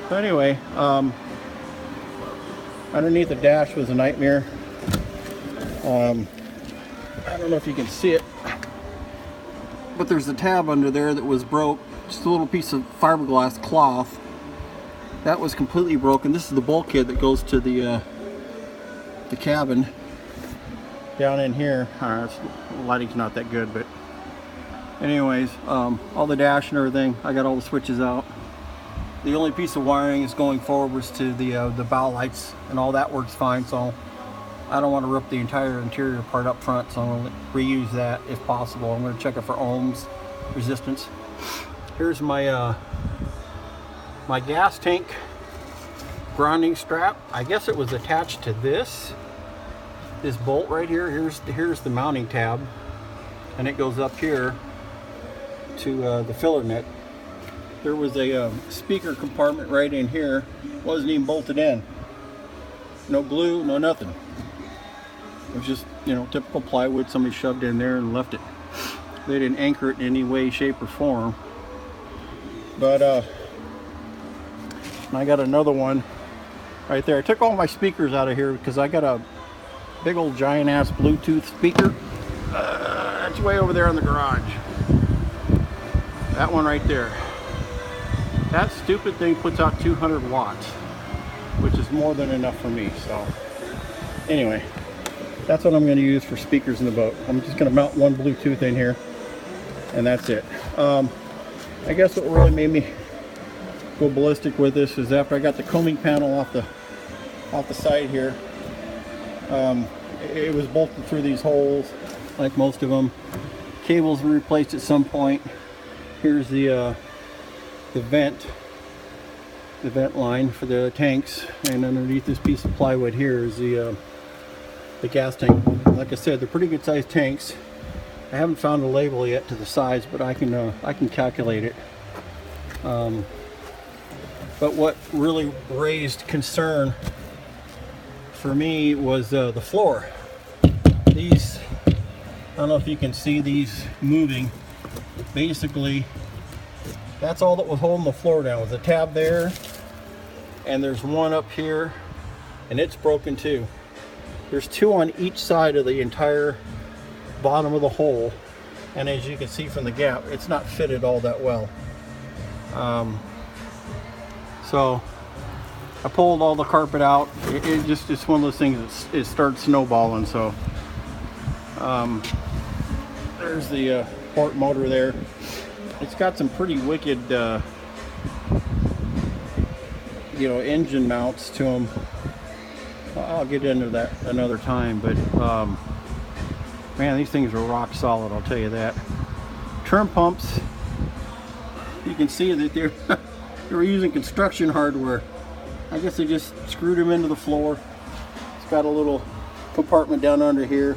So anyway, underneath the dash was a nightmare. I don't know if you can see it, but there's a tab under there that was broke. Just a little piece of fiberglass cloth that was completely broken. This is the bulkhead that goes to the cabin down in here. The lighting's not that good, but anyways, all the dash and everything, I got all the switches out. The only piece of wiring is going forwards to the bow lights, and all that works fine. So I don't want to rip the entire interior part up front, so I'm going to reuse that if possible. I'm going to check it for ohms resistance. Here's my my gas tank grounding strap. I guess it was attached to this bolt right here. Here's the mounting tab, and it goes up here to the filler net. There was a speaker compartment right in here. Wasn't even bolted in. No glue, no nothing. It was just, you know, typical plywood somebody shoved in there and left it. They didn't anchor it in any way, shape, or form. But I got another one right there. I took all my speakers out of here because I got a big old giant ass Bluetooth speaker. That's way over there in the garage. That one right there. That stupid thing puts out 200 watts, which is more than enough for me. So anyway, that's what I'm going to use for speakers in the boat. I'm just going to mount one Bluetooth in here, and that's it. I guess what really made me go ballistic with this is after I got the coaming panel off the side here, it was bolted through these holes like most of them. Cables were replaced at some point. Here's the vent line for the tanks, and underneath this piece of plywood here is the gas tank. Like I said, they're pretty good sized tanks. I haven't found a label yet to the size, but I can calculate it. But what really raised concern for me was the floor. These, I don't know if you can see these moving. Basically, that's all that was holding the floor down. Was a tab there, and there's one up here, and it's broken too. There's two on each side of the entire bottom of the hole, and as you can see from the gap, it's not fitted all that well. So I pulled all the carpet out. It's one of those things that it starts snowballing. So there's the port motor there. It's got some pretty wicked engine mounts to them. I'll get into that another time, but man, these things are rock solid, I'll tell you that. Trim pumps, you can see that they were using construction hardware. I guess they just screwed them into the floor. It's got a little compartment down under here.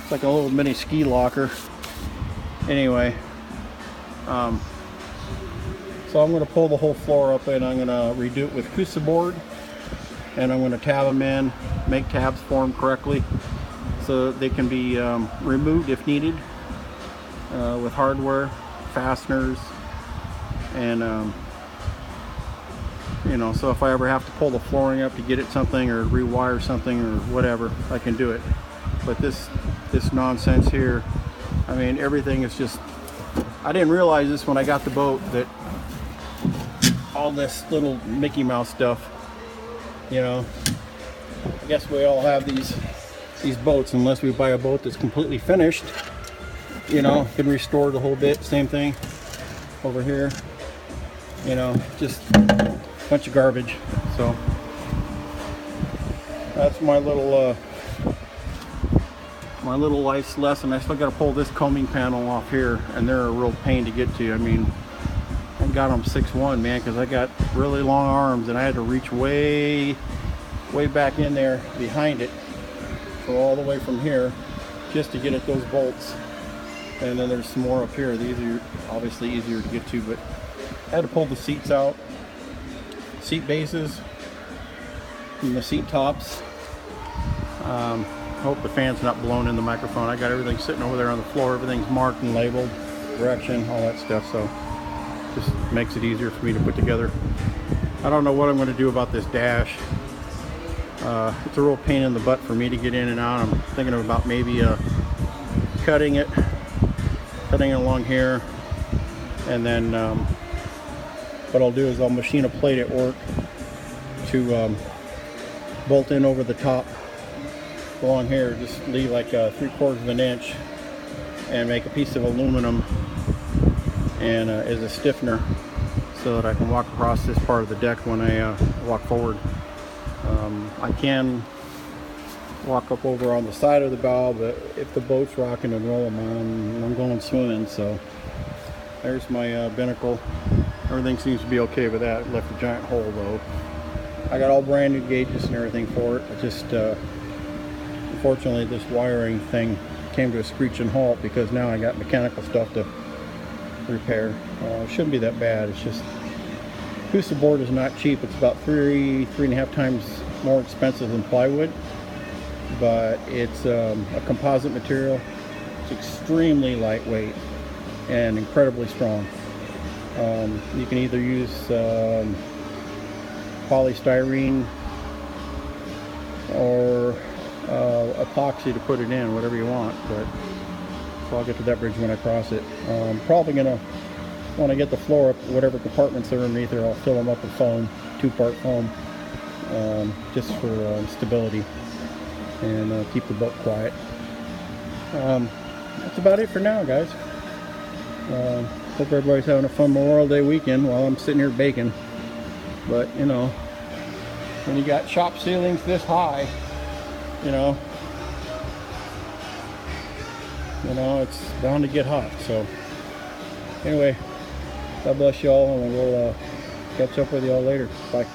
It's like a little mini ski locker. Anyway, so I'm going to pull the whole floor up, and I'm going to redo it with Cusa board, and I'm going to tab them in, make tabs for them correctly so they can be removed if needed with hardware, fasteners, and so if I ever have to pull the flooring up to get it something or rewire something or whatever, I can do it. But this nonsense here, I mean, everything is just, I didn't realize this when I got the boat, that all this little Mickey Mouse stuff, I guess we all have these boats, unless we buy a boat that's completely finished, can restore the whole bit. Same thing over here, just a bunch of garbage. So that's my little life's lesson. I still got to pull this coaming panel off here, and they're a real pain to get to. I mean, I got them 6'1", man, because I got really long arms, and I had to reach way back in there behind it, so all the way from here, just to get at those bolts. And then there's some more up here. These are obviously easier to get to, but I had to pull the seats out, seat bases, and the seat tops. Hope the fan's not blown in the microphone. I got everything sitting over there on the floor. Everything's marked and labeled, direction, all that stuff. So just makes it easier for me to put together. I don't know what I'm going to do about this dash. It's a real pain in the butt for me to get in and out. I'm thinking about maybe cutting it along here, and then what I'll do is I'll machine a plate at work to bolt in over the top along here. Just leave like 3/4 of an inch and make a piece of aluminum and as a stiffener, so that I can walk across this part of the deck when I walk forward. I can walk up over on the side of the bow, but if the boat's rocking and rolling, I'm going swimming. So there's my binnacle. Everything seems to be okay with that. Left a giant hole though. I got all brand new gauges and everything for it. It just unfortunately this wiring thing came to a screeching halt, because now I got mechanical stuff to repair. It shouldn't be that bad. It's just acoustic board is not cheap. It's about 3.5 times more expensive than plywood, but it's a composite material. It's extremely lightweight and incredibly strong. You can either use polystyrene or epoxy to put it in, whatever you want, but so I'll get to that bridge when I cross it. Probably gonna, when I get the floor up, whatever compartments are underneath there, I'll fill them up with foam, 2-part foam, just for stability, and keep the boat quiet. That's about it for now, guys. Hope everybody's having a fun Memorial Day weekend while I'm sitting here baking. But you know, when you got shop ceilings this high, you know it's bound to get hot. So anyway, God bless you all, and we'll catch up with you all later. Bye.